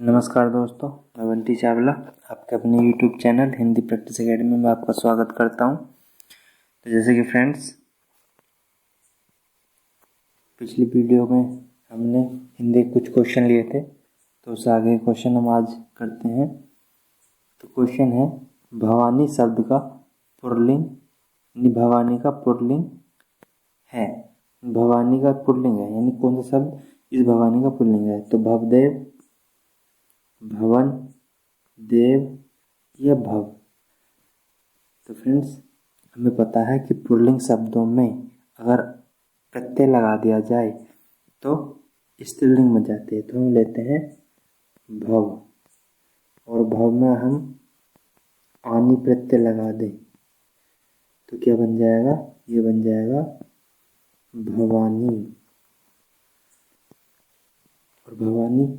नमस्कार दोस्तों, मैं बंटी चावला आपके अपने YouTube channel Hindi practice academy में आपका स्वागत करता हूं। तो जैसे कि फ्रेंड्स, पिछली वीडियो में हमने हिंदी के कुछ क्वेश्चन लिए थे, तो उससे आगे क्वेश्चन हम आज करते हैं। तो क्वेश्चन है, भवानी शब्द का पुल्लिंग, भवानी का पुल्लिंग है। भवानी का पुल्लिंग है यानी कौन सा शब्द इस भवानी का पुल्लिंग है? तो भवदेव, भवन, देव या भव। तो फ्रेंड्स, हमें पता है कि पुल्लिंग शब्दों में अगर प्रत्यय लगा दिया जाए तो स्त्रीलिंग बन जाती है। तो हम लेते हैं भव, और भव में हम आनी प्रत्यय लगा दें तो क्या बन जाएगा? ये बन जाएगा भवानी। और भवानी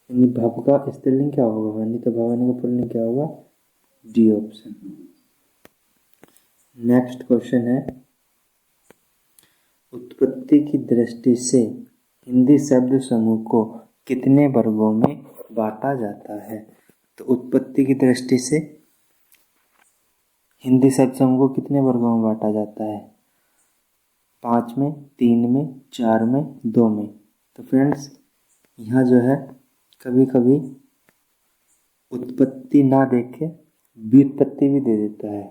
यानी भव का स्त्रीलिंग क्या होगा? भवानी। तो भवानी का पुल्लिंग क्या होगा? D option. नेक्स्ट क्वेश्चन है, उत्पत्ति की दृष्टि से हिंदी शब्द समूह को कितने वर्गों में बांटा जाता है? तो उत्पत्ति की दृष्टि से हिंदी शब्द समूह को कितने वर्गों में बांटा जाता है? 5 में, 3 में, 4 में, 2 में। तो फ्रेंड्स, यहाँ जो है कभी कभी उत्पत्ति ना देखे व्युत्पत्ति भी दे देता है,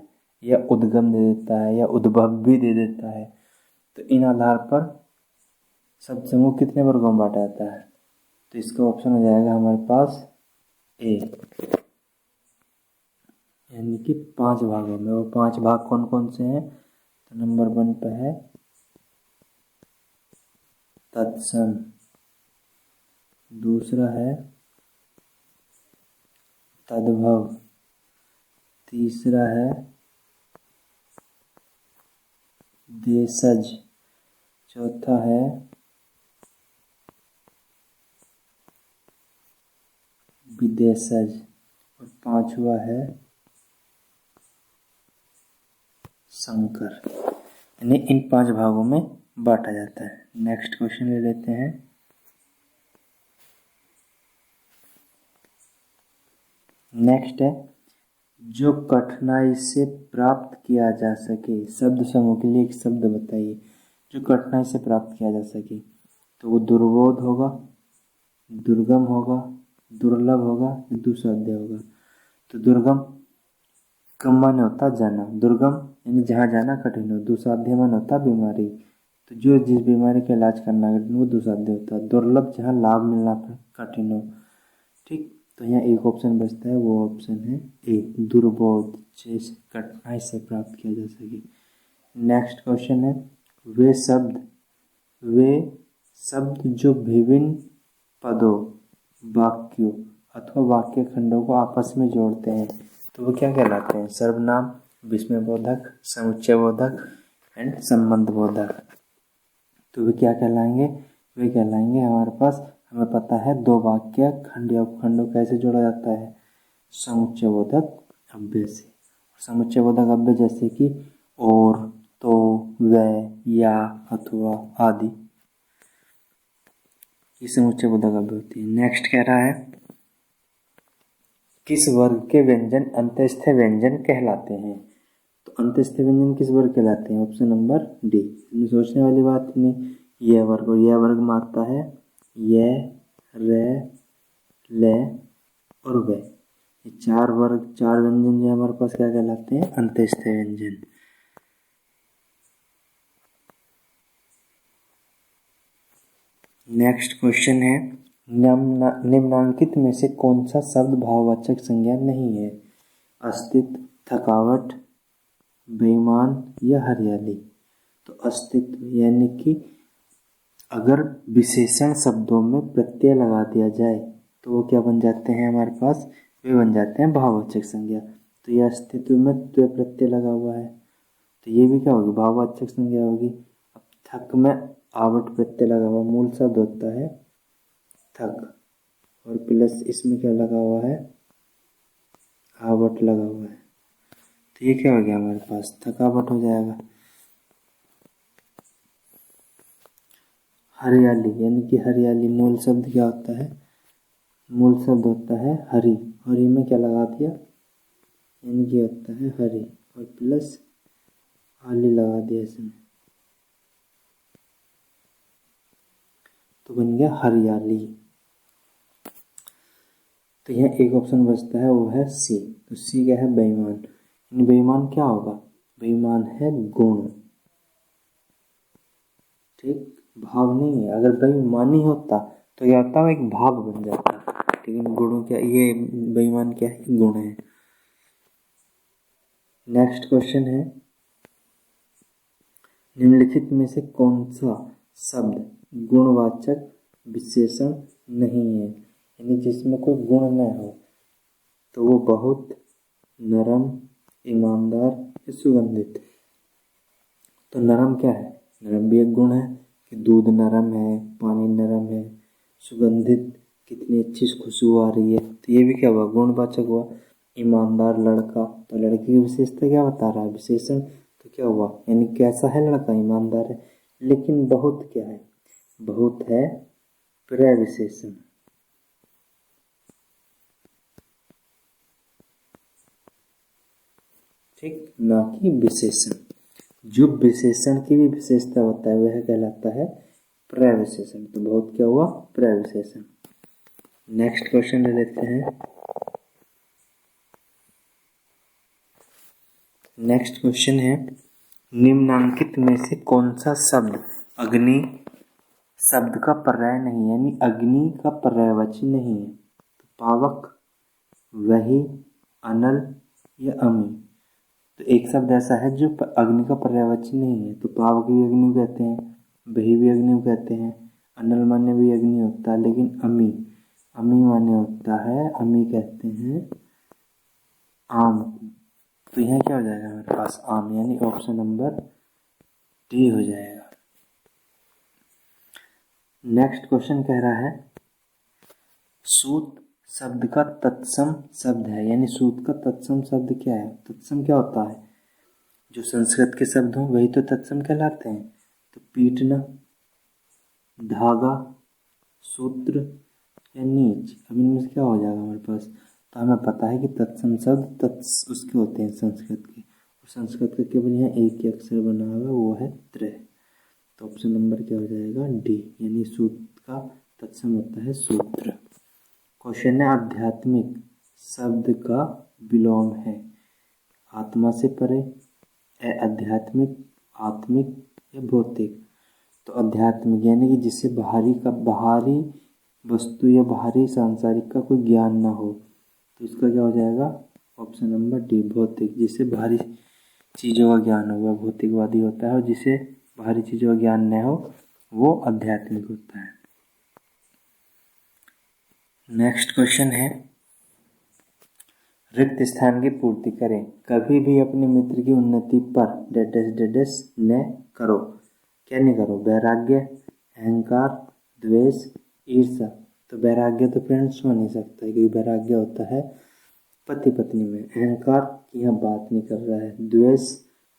या उद्गम दे देता है, या उद्भव भी दे देता है। तो इन आधार पर शब्द समूह कितने वर्गों में बांटा जाता है? तो इसका ऑप्शन हो जाएगा हमारे पास ए, यानी कि 5 भागों में। वो 5 भाग कौन कौन से हैं? तो नंबर 1 पे है तत्सम, दूसरा है तद्भव, तीसरा है देशज, चौथा है विदेशज, और 5वां है संकर। यानी इन 5 भागों में बांटा जाता है। नेक्स्ट क्वेश्चन ले लेते हैं। नेक्स्ट है, जो कठिनाई से प्राप्त किया जा सके। शब्द समूह के लिए एक शब्द बताइए जो कठिनाई से प्राप्त किया जा सके। तो वो दुर्बोध होगा, दुर्गम होगा, दुर्लभ होगा, दुस्साध्य होगा। तो दुर्गम का मन होता जाना, दुर्गम यानी जहाँ जाना कठिन हो। दुस्साध्य मन होता बीमारी, तो जो जिस बीमारी का इलाज करना कठिन वो दुस्साध्य होता है। दुर्लभ जहाँ लाभ मिलना कठिन हो। ठीक, तो यहाँ एक ऑप्शन बचता है, वो ऑप्शन है ए, दुर्बोध, जिसे कठिनाई से प्राप्त किया जा सके। नेक्स्ट क्वेश्चन है, वे शब्द जो विभिन्न पदों, वाक्यों अथवा वाक्य खंडों को आपस में जोड़ते हैं, तो वो क्या कहलाते हैं? सर्वनाम, विस्मयबोधक, समुच्चयबोधक एंड संबंधबोधक। तो वे क्या कहलाएंगे? वे कहलाएंगे हमारे पास, हमें पता है 2 वाक्य खंड या उपखंडों कैसे जोड़ा जाता है? समुच्चयबोधक अव्यय से। समुच्चयबोधक अव्यय जैसे कि और, तो, वह, या, अथवा आदि, ये समुच्चयबोधक अव्यय होती है। नेक्स्ट कह रहा है, किस वर्ग के व्यंजन अंतस्थ व्यंजन कहलाते हैं? तो अंतस्थ व्यंजन किस वर्ग कहलाते हैं? Option number D. सोचने वाली बात नहीं, यह वर्ग, और यह वर्ग में आता है यह, रे, ले और वे। ये 4 वर्ग, 4 व्यंजन जो हमारे पास क्या कहलाते हैं? अंतस्थ व्यंजन। नेक्स्ट क्वेश्चन है, निम्नांकित में से कौन सा शब्द भाववाचक संज्ञा नहीं है? अस्तित्व, थकावट, बेईमान या हरियाली। तो अस्तित्व यानी कि अगर विशेषण शब्दों में प्रत्यय लगा दिया जाए तो वो क्या बन जाते हैं हमारे पास? वे बन जाते हैं भाववाचक संज्ञा। तो ये अस्तित्व में तो प्रत्यय लगा हुआ है, तो ये भी क्या होगी? भाववाचक संज्ञा होगी। अब थक में आवट प्रत्यय लगा हुआ, मूल शब्द होता है थक, और प्लस इसमें क्या लगा हुआ है? आवट लगा हुआ है। तो ये क्या हो गया हमारे पास? थकावट हो जाएगा। हरियाली यानी कि हरियाली मूल शब्द क्या होता है? मूल शब्द होता है हरि। हरि में क्या लगा दिया, यानी कि होता है हरि और प्लस आली लगा दिया इसमें, तो बन गया हरियाली। तो यह एक ऑप्शन बचता है, वो है सी। तो सी क्या है, बेईमान। यानी बेईमान क्या होगा, बेईमान है गुण, ठीक, भाव नहीं है। अगर बेईमानी होता तो क्या होता, एक भाव बन जाता, लेकिन गुणों क्या, ये बेईमान क्या है, गुण है। नेक्स्ट क्वेश्चन है, निम्नलिखित में से कौन सा शब्द गुणवाचक विशेषण नहीं है, यानी जिसमें कोई गुण न हो। तो वो बहुत, नरम, ईमानदार या सुगंधित। तो नरम क्या है, नरम भी एक गुण है कि दूध नरम है, पानी नरम है। सुगंधित, कितनी अच्छी खुशबू आ रही है, तो ये भी क्या हुआ, गुणवाचक हुआ। ईमानदार, लड़का, तो लड़के की विशेषता क्या बता रहा है, विशेषण, तो क्या हुआ, यानी कैसा है लड़का, ईमानदार है। लेकिन बहुत क्या है, बहुत है प्रविशेषण, ठीक, ना कि विशेषण। जो विशेषण की भी विशेषता होता है वह कहलाता है प्रविशेषण। तो बहुत क्या हुआ, प्रविशेषण। नेक्स्ट क्वेश्चन ले लेते हैं। नेक्स्ट क्वेश्चन है, निम्नांकित में से कौन सा शब्द अग्नि शब्द का पर्याय नहीं, यानी अग्नि का पर्यायवाची नहीं है। तो पावक, वही, अनल या अमी। तो एक शब्द ऐसा है जो अग्नि का पर्यायवाची नहीं है। तो पावक भी अग्नि कहते हैं, वही भी अग्नि कहते हैं, अनल माने भी अग्नि होता है, लेकिन अमी, अमी माने होता है, अमी कहते हैं आम। तो यहाँ क्या हो जाएगा हमारे पास, आम, यानी ऑप्शन नंबर डी हो जाएगा। नेक्स्ट क्वेश्चन कह रहा है, सूत शब्द का तत्सम शब्द है, यानी सूत का तत्सम शब्द क्या है। तत्सम क्या होता है, जो संस्कृत के शब्द हों वही तो तत्सम कहलाते हैं। तो पीटना, धागा, सूत्र या नीच। अब इनमें से क्या हो जाएगा हमारे पास, तो हमें पता है कि तत्सम शब्द उसके होते हैं संस्कृत के, और संस्कृत का केवल यहाँ एक ही अक्षर बना होगा, वो है त्र। तो ऑप्शन नंबर क्या हो जाएगा, डी, यानी सूत्र का तत्सम होता है सूत्र। क्वेश्चन है, आध्यात्मिक शब्द का विलोम है, आत्मा से परे, आध्यात्मिक, आत्मिक या भौतिक। तो आध्यात्मिक यानी कि जिससे बाहरी वस्तु या बाहरी सांसारिक का कोई ज्ञान ना हो। तो इसका क्या हो जाएगा, ऑप्शन नंबर डी, भौतिक, जिससे बाहरी चीज़ों का ज्ञान हो वह भौतिकवादी होता है, और जिसे बाहरी चीज़ों का ज्ञान न हो वो आध्यात्मिक होता है। नेक्स्ट क्वेश्चन है, रिक्त स्थान की पूर्ति करें, कभी भी अपने मित्र की उन्नति पर डेडस डेडस न करो। क्या नहीं करो, वैराग्य, अहंकार, द्वेष, ईर्ष्या। तो वैराग्य तो फ्रेंड्स हो नहीं सकता है, क्योंकि वैराग्य होता है पति पत्नी में। अहंकार की यहाँ बात नहीं कर रहा है, द्वेष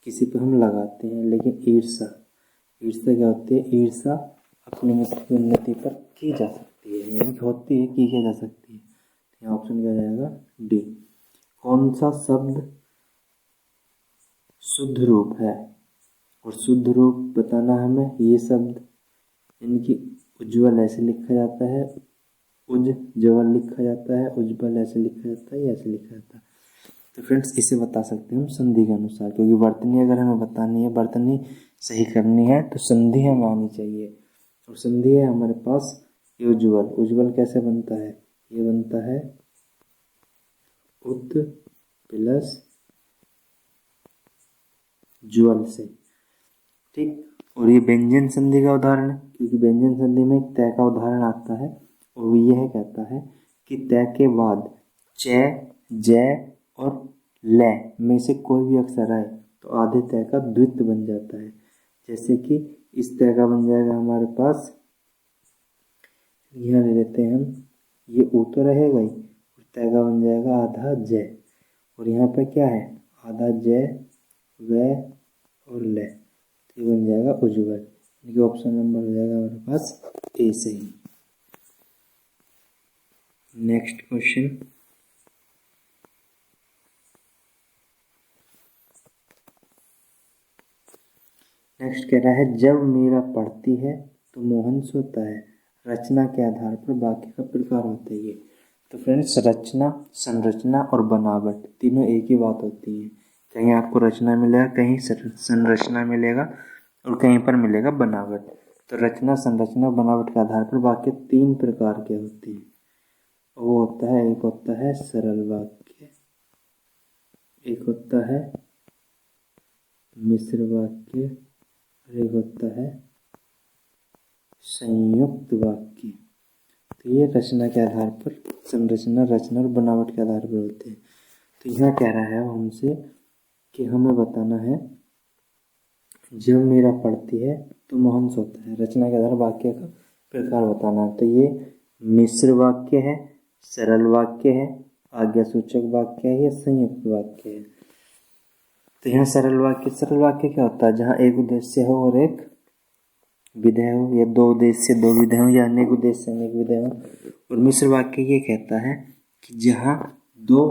किसी पर हम लगाते हैं, लेकिन ईर्ष्या, ईर्ष्या क्या होती है, ईर्ष्या अपने मित्र की उन्नति पर की जा सकती है, यानी होती है, की जा सकती है। यहाँ ऑप्शन क्या जाएगा, डी। कौन सा शब्द शुद्ध रूप है, और शुद्ध रूप बताना हमें, ये शब्द यानी कि उज्ज्वल ऐसे लिखा जाता है, उज्ज्वल लिखा जाता है, उज्ज्वल ऐसे लिखा जाता है, ऐसे लिखा जाता है। तो फ्रेंड्स इसे बता सकते हैं हम संधि के अनुसार, क्योंकि वर्तनी अगर हमें बतानी है, वर्तनी सही करनी है तो संधि हमें आनी चाहिए। और संधि है हमारे पास उज्ज्वल। उज्ज्वल कैसे बनता है, ये बनता है उद प्लस ज्वल से, ठीक। और ये व्यंजन संधि का उदाहरण है, क्योंकि व्यंजन संधि में एक तय का उदाहरण आता है, और वो यह कहता है कि तय के बाद च, जय और ल में से कोई भी अक्षर आए तो आधे तय का द्वित बन जाता है। जैसे कि इस तय का बन जाएगा हमारे पास, यहाँ ले लेते हैं हम, ये ऊ तो रहेगा ही, और तय का बन जाएगा आधा जय, और यहाँ पे क्या है, आधा जय, व और ल, ये बन जाएगा उज्ज्वल, यानी ऑप्शन नंबर हो जाएगा हमारे पास ए सही। नेक्स्ट क्वेश्चन, नेक्स्ट कह रहा है जब मीरा पढ़ती है तो मोहन सोता है, रचना के आधार पर वाक्य का प्रकार होता है ये। तो फ्रेंड्स, रचना, संरचना और बनावट तीनों एक ही बात होती है। कहीं आपको रचना मिलेगा, कहीं संरचना मिलेगा और कहीं पर मिलेगा बनावट। तो रचना, संरचना और बनावट के आधार पर वाक्य तीन प्रकार के होते हैं। वो होता है, एक होता है सरल वाक्य, एक होता है मिश्र वाक्य और एक होता है संयुक्त वाक्य। तो ये रचना के आधार पर, संरचना, रचना और बनावट के आधार पर होते हैं। तो यहाँ कह रहा है हमसे कि हमें बताना है जब मीरा पढ़ती है तो मोहन सोता है, रचना के आधार वाक्य का प्रकार बताना। तो ये मिश्र वाक्य है, सरल वाक्य है, आज्ञासूचक वाक्य है या संयुक्त वाक्य है। तो यहाँ सरल वाक्य क्या होता है? जहाँ एक उद्देश्य हो और एक विधेय हो, या दो उद्देश्य दो विधेय हो, या अनेक उद्देश्य अनेक विधेय हो। और मिश्र वाक्य ये कहता है कि जहाँ दो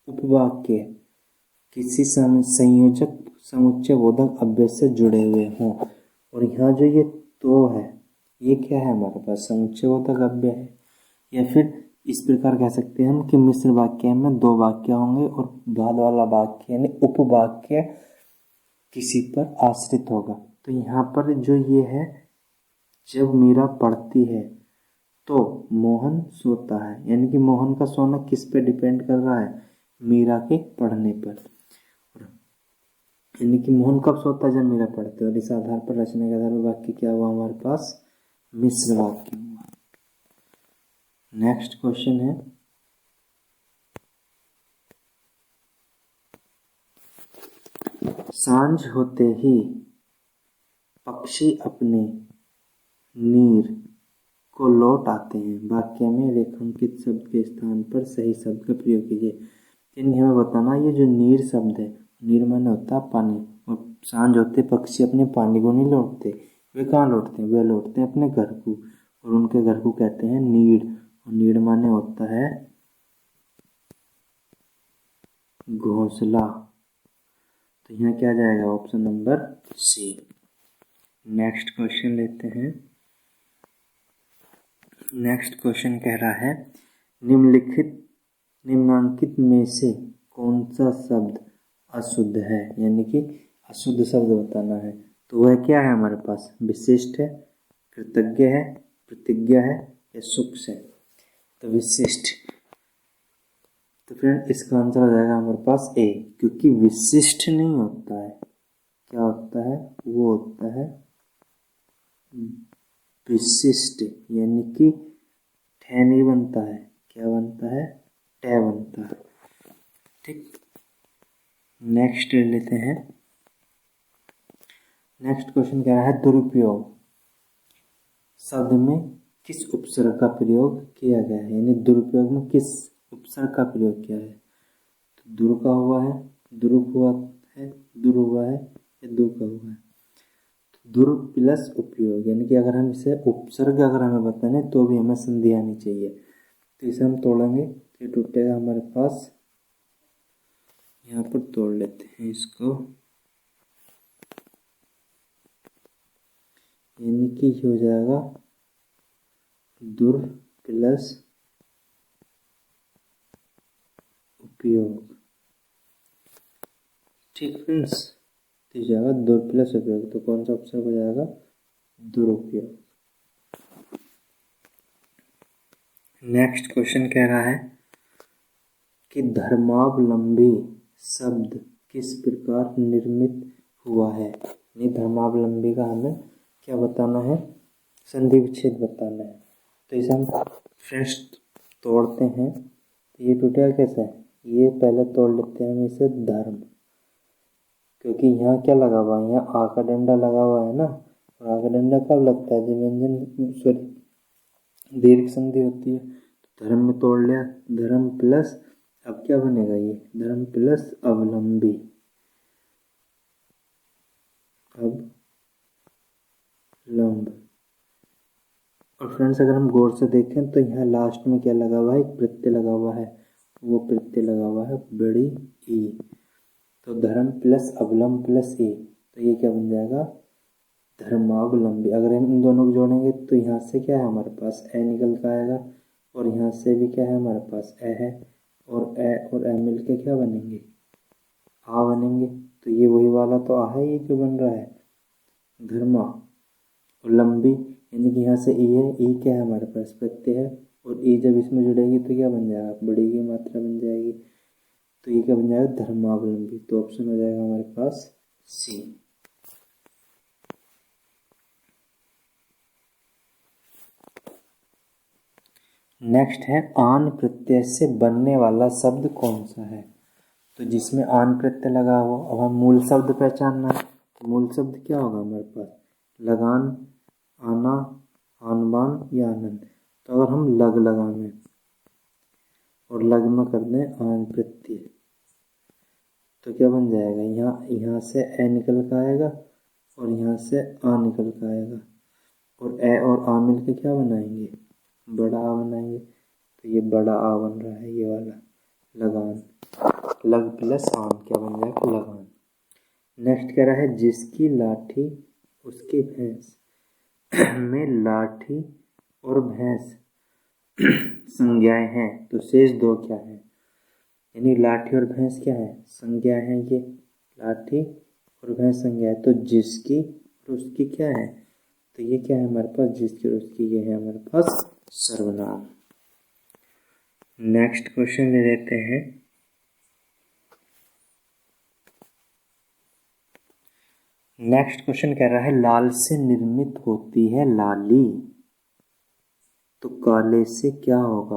उपवाक्य किसी संयोजक समुच्चय बोधक अव्यय से जुड़े हुए हों। और यहाँ जो ये तो है, ये क्या है हमारे पास? समुच्चय बोधक अव्यय है। या फिर इस प्रकार कह सकते हैं हम कि मिश्र वाक्य में दो वाक्य होंगे और बाद वाला वाक्य यानी उपवाक्य किसी पर आश्रित होगा। तो यहाँ पर जो ये है, जब मीरा पढ़ती है तो मोहन सोता है, यानी कि मोहन का सोना किस पे डिपेंड कर रहा है? मीरा के पढ़ने पर। यानी कि मोहन कब सोता है? जब मीरा पढ़ती है। और इस आधार पर, रचना के आधार पर वाक्य क्या हुआ हमारे पास? मिश्र वाक्य हुआ। नेक्स्ट क्वेश्चन है, सांझ होते ही पक्षी अपने नीर को लौट आते हैं। वाक्य में रेखांकित शब्द के स्थान पर सही शब्द का प्रयोग कीजिए। यानी हमें बताना, ये जो नीर शब्द है, नीर माने होता है पानी, और सांझ होते पक्षी अपने पानी को नहीं लौटते। वे कहाँ लौटते हैं? वे लौटते हैं अपने घर को, और उनके घर को कहते हैं नीड़। और नीड़ माने होता है घोंसला। तो यहाँ क्या जाएगा? Option number C. Next question लेते हैं। नेक्स्ट क्वेश्चन कह रहा है निम्नांकित में से कौन सा शब्द अशुद्ध है? यानी कि अशुद्ध शब्द बताना है। तो वह क्या है हमारे पास? विशिष्ट है, कृतज्ञ है, प्रतिज्ञा है या सुक्ष है? तो विशिष्ट। तो फ्रेंड, इसका आंसर हो जाएगा हमारे पास ए, क्योंकि विशिष्ट नहीं होता है। क्या होता है? वो होता है विशिष्ट, यानी कि ठे नहीं बनता है। क्या बनता है? टे बनता है। ठीक, नेक्स्ट लेते हैं। नेक्स्ट क्वेश्चन कह रहा है दुरुपयोग शब्द में किस उपसर्ग का प्रयोग किया गया है? यानी दुरुपयोग में किस उपसर्ग का प्रयोग किया है? तो दुरु का हुआ है, दुरु हुआ है, दुरु हुआ है या दु का हुआ है? दुर प्लस उपयोग, यानी कि अगर हम इसे उपसर्ग अगर हमें बताने तो भी हमें संधि आनी चाहिए। तो इसे हम तोड़ेंगे, ये टूटेगा हमारे पास। यहाँ पर तोड़ लेते हैं इसको, यानी कि हो जाएगा दुर प्लस उपयोग। ठीक फ्रेंड्स, तो जाएगा दुर प्लस उपयोग। तो कौन सा ऑप्शन हो जाएगा? दुरुपयोग। नेक्स्ट क्वेश्चन कह रहा है कि धर्मावलंबी शब्द किस प्रकार निर्मित हुआ है? ये धर्मावलंबी का हमें क्या बताना है? संधि विच्छेद बताना है। तो इसे हम फ्रेंड्स तोड़ते हैं। तो ये टूटेगा कैसे? ये पहले तोड़ लेते हैं हम इसे धर्म, क्योंकि यहाँ क्या लगा हुआ है? यहाँ आ का डंडा लगा हुआ है ना। और आ का डंडा कब लगता है? जब व्यंजन सॉरी दीर्घ संधि होती है। तो धर्म में तोड़ लिया, धर्म प्लस, अब क्या बनेगा? ये धर्म प्लस अवलंबी। अब लंब, और फ्रेंड्स अगर हम गौर से देखें तो यहाँ लास्ट में क्या लगा हुआ है, एक प्रत्यय लगा हुआ है, वो प्रत्यय लगा हुआ है बड़ी ई। तो धर्म प्लस अवलंब प्लस ई, तो ये क्या बन जाएगा, धर्मावलंबी। अगर हम इन दोनों को जोड़ेंगे तो यहाँ से क्या है हमारे पास ए निकल कर आएगा, और यहाँ से भी क्या है हमारे पास ए है, और ए मिल के क्या बनेंगे, आ बनेंगे। तो ये वही वाला तो आ है, ये जो बन रहा है धर्मा। और लंबी यानी कि यहाँ से ई है, ई क्या है हमारे पास प्रत्यय है, और ई जब इसमें जुड़ेगी तो क्या बन जाएगा, बड़ी की मात्रा बन जाएगी। तो ये क्या बन जाएगा, धर्मावलंबी। तो ऑप्शन हो जाएगा हमारे पास सी। नेक्स्ट है आन प्रत्यय से बनने वाला शब्द कौन सा है। तो जिसमें आन प्रत्यय लगा हो, अब हम मूल शब्द पहचानना है। तो मूल शब्द क्या होगा हमारे पास, लगान, आना, आन बान या आनंद। तो अगर हम लग लगाएं और लग में कर दें आन प्रत्यय, तो क्या बन जाएगा, यहाँ से ए निकल कर आएगा, और यहाँ से आ निकल कर आएगा, और ए और आ मिल के क्या बनाएंगे, बड़ा आ बनाएंगे। तो ये बड़ा आ बन रहा है, ये वाला लगान। लग प्लस आन क्या बन जाएगा, लगान। नेक्स्ट कह रहा है जिसकी लाठी उसकी भैंस में लाठी और भैंस संज्ञाएं हैं, तो शेष दो क्या है। यानी लाठी और भैंस क्या है, संज्ञा है। ये लाठी और भैंस संज्ञा है। तो जिसकी और उसकी क्या है, तो ये क्या है हमारे पास, जिसकी और उसकी, ये है हमारे पास सर्वनाम। नेक्स्ट क्वेश्चन ले लेते हैं। नेक्स्ट क्वेश्चन कह रहा है लाल से निर्मित होती है लाली, तो काले से क्या होगा।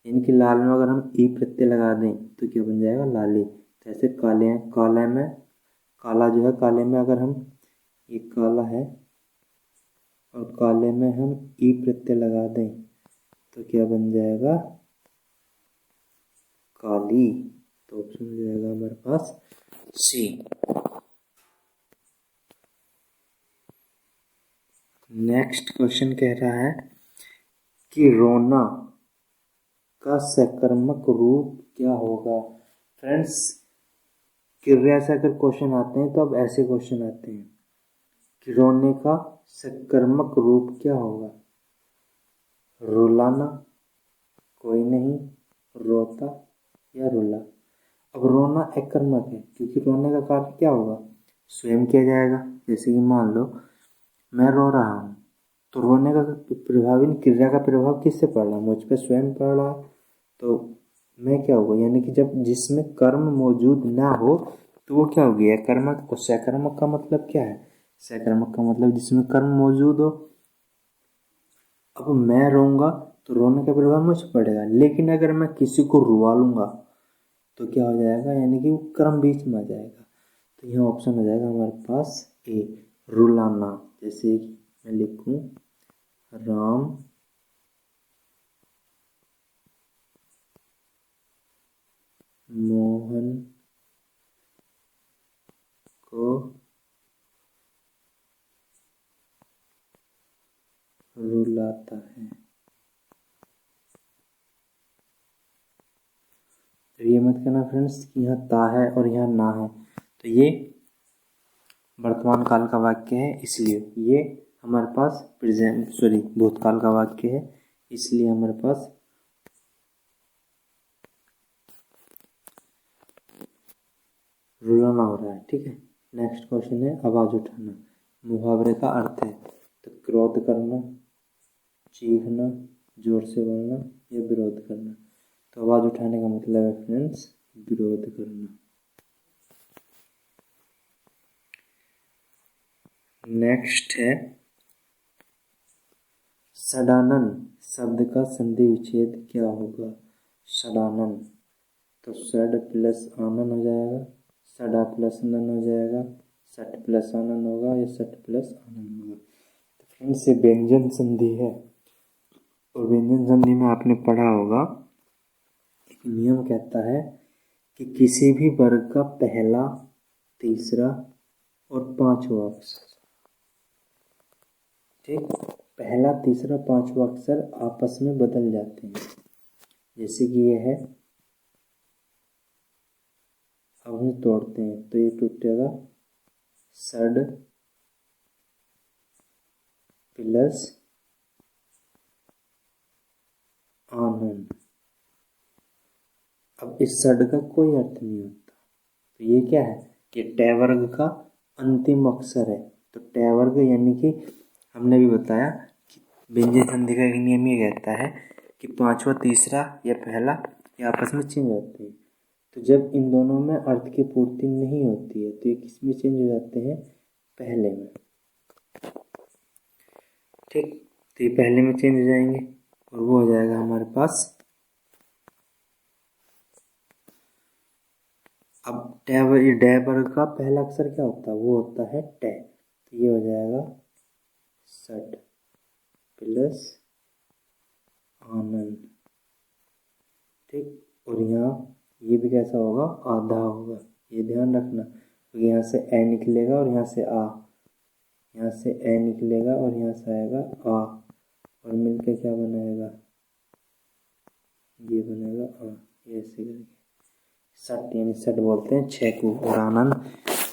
यानी कि लाल में अगर हम ई प्रत्यय लगा दें तो क्या बन जाएगा, लाली। जैसे काले हैं, काले में काला जो है, काले में अगर हम, ये काला है और काले में हम ई प्रत्यय लगा दें तो क्या बन जाएगा, काली। तो ऑप्शन हो जाएगा हमारे पास सी। नेक्स्ट क्वेश्चन कह रहा है कि रोना का सकर्मक रूप क्या होगा। फ्रेंड्स क्रिया से अगर क्वेश्चन आते हैं तो अब ऐसे क्वेश्चन आते हैं कि रोने का सकर्मक रूप क्या होगा, रुलाना, कोई नहीं, रोता या रुला। अब रोना अकर्मक है क्योंकि रोने का कार्य क्या होगा, स्वयं किया जाएगा। जैसे कि मान लो मैं रो रहा हूँ, तो रोने का प्रभावी क्रिया का प्रभाव किससे पड़ रहा है, मुझ पर स्वयं पड़ रहा है। तो मैं क्या होगा, यानी कि जब जिसमें कर्म मौजूद ना हो तो वो क्या हो गया, कर्मक। और सकर्मक का मतलब क्या है, सकर्मक का मतलब जिसमें कर्म मौजूद हो। अब मैं रोऊंगा तो रोने का प्रभाव मुझ पर पड़ेगा, लेकिन अगर मैं किसी को रुआ लूंगा तो क्या हो जाएगा, यानी कि वो कर्म बीच में आ जाएगा। तो यह ऑप्शन हो जाएगा हमारे पास ए, रुलाना। जैसे कि मैं लिखूं राम मोहन को रुलाता है। तो ये मत कहना फ्रेंड्स कि यहाँ ता है और यहाँ ना है। तो ये वर्तमान काल का वाक्य है, इसलिए ये हमारे पास भूतकाल का वाक्य है, इसलिए हमारे पास रुलाना हो रहा है। ठीक है। नेक्स्ट क्वेश्चन है आवाज उठाना। मुहावरे का अर्थ है तो क्रोध करना, चीखना, जोर से बोलना या विरोध करना। तो आवाज उठाने का मतलब है फ्रेंड्स विरोध करना। नेक्स्ट है षडानन शब्द का संधि विच्छेद क्या होगा। षडानन, तो षड प्लस आनन हो जाएगा, षडा प्लस नन हो जाएगा, सठ प्लस आनन होगा या सठ प्लस आनन होगा। तो फ्रेंड्स ये व्यंजन संधि है, और व्यंजन संधि में आपने पढ़ा होगा एक नियम कहता है कि किसी भी वर्ग का पहला, तीसरा और पांचवा अक्षर, ठीक, पहला, तीसरा, पांचवा अक्षर आपस में बदल जाते हैं। जैसे कि ये है, अब हम तोड़ते हैं तो ये टूटेगा सड प्लस आनंद। अब इस सड का कोई अर्थ नहीं होता, तो ये क्या है, ये ट वर्ग का अंतिम अक्षर है। तो ट वर्ग यानी कि हमने भी बताया कि व्यंजन संधि का एक नियम ये कहता है कि पांचवा, तीसरा या पहला ये आपस में चेंज होते हैं। तो जब इन दोनों में अर्थ की पूर्ति नहीं होती है तो ये किस में चेंज हो जाते हैं, पहले में। ठीक, तो ये पहले में चेंज हो जाएंगे और वो हो जाएगा हमारे पास। अब ट वर्ग का पहला अक्षर क्या होता है, वो होता है ट। तो ये हो जाएगा सट प्लस आनंद। ठीक, और यहाँ ये भी कैसा होगा, आधा होगा, ये ध्यान रखना। तो यहाँ से ए निकलेगा और यहाँ से आ, यहाँ से ए निकलेगा और यहाँ से आएगा आ, और मिलकर क्या बनाएगा, ये बनेगा आ, ये ऐसे करके सट, यानी सट बोलते हैं 6 को। और आनंद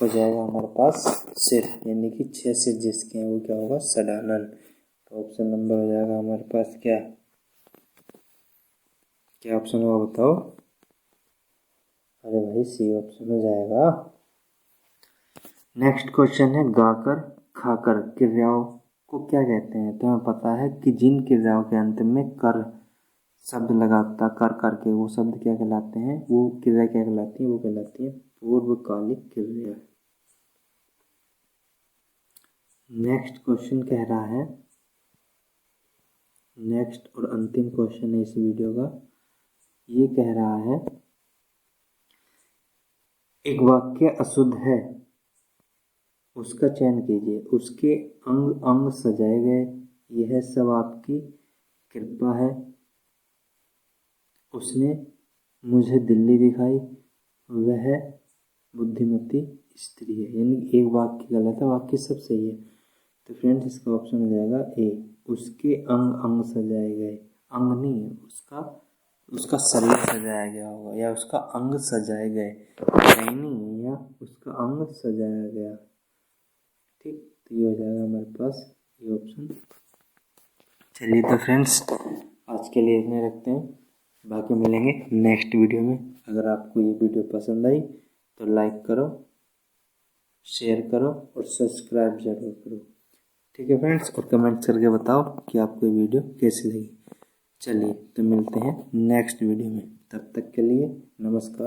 हो जाएगा हमारे पास सिर, यानी कि 6 सिर जिसके हैं वो क्या होगा, सडानंद। तो ऑप्शन नंबर हो जाएगा हमारे पास क्या, क्या ऑप्शन होगा बताओ। अरे भाई सी ऑप्शन हो जाएगा। नेक्स्ट क्वेश्चन है, गाकर खाकर क्रियाओं को क्या कहते हैं। तो हमें पता है कि जिन क्रियाओं के अंत में कर शब्द लगाता, कर करके, वो शब्द क्या कहलाते हैं, वो क्रिया क्या कहलाती है, वो कहलाती है पूर्वकालिक क्रिया। नेक्स्ट क्वेश्चन कह रहा है, नेक्स्ट और अंतिम क्वेश्चन है इस वीडियो का, ये कह रहा है एक वाक्य अशुद्ध है, उसका चयन कीजिए, उसके अंग अंग सजाए गए, यह सब आपकी कृपा है, उसने मुझे दिल्ली दिखाई, वह बुद्धिमती स्त्री है। यानी एक वाक्य गलत है, वाक्य सब सही है। तो फ्रेंड्स इसका ऑप्शन हो जाएगा ए, उसके अंग अंग सजाए गए। अंग नहीं है, उसका शरीर सजाया गया होगा, या उसका अंग सजाए गए, नहीं है, या उसका अंग सजाया गया। ठीक, तो ये हो जाएगा हमारे पास ये ऑप्शन। चलिए तो फ्रेंड्स आज के लिए इतने रखते हैं, बाकी मिलेंगे नेक्स्ट वीडियो में। अगर आपको ये वीडियो पसंद आई तो लाइक करो, शेयर करो और सब्सक्राइब जरूर करो। ठीक है फ्रेंड्स, और कमेंट्स करके बताओ कि आपको ये वीडियो कैसी लगी। चलिए तो मिलते हैं नेक्स्ट वीडियो में, तब तक के लिए नमस्कार।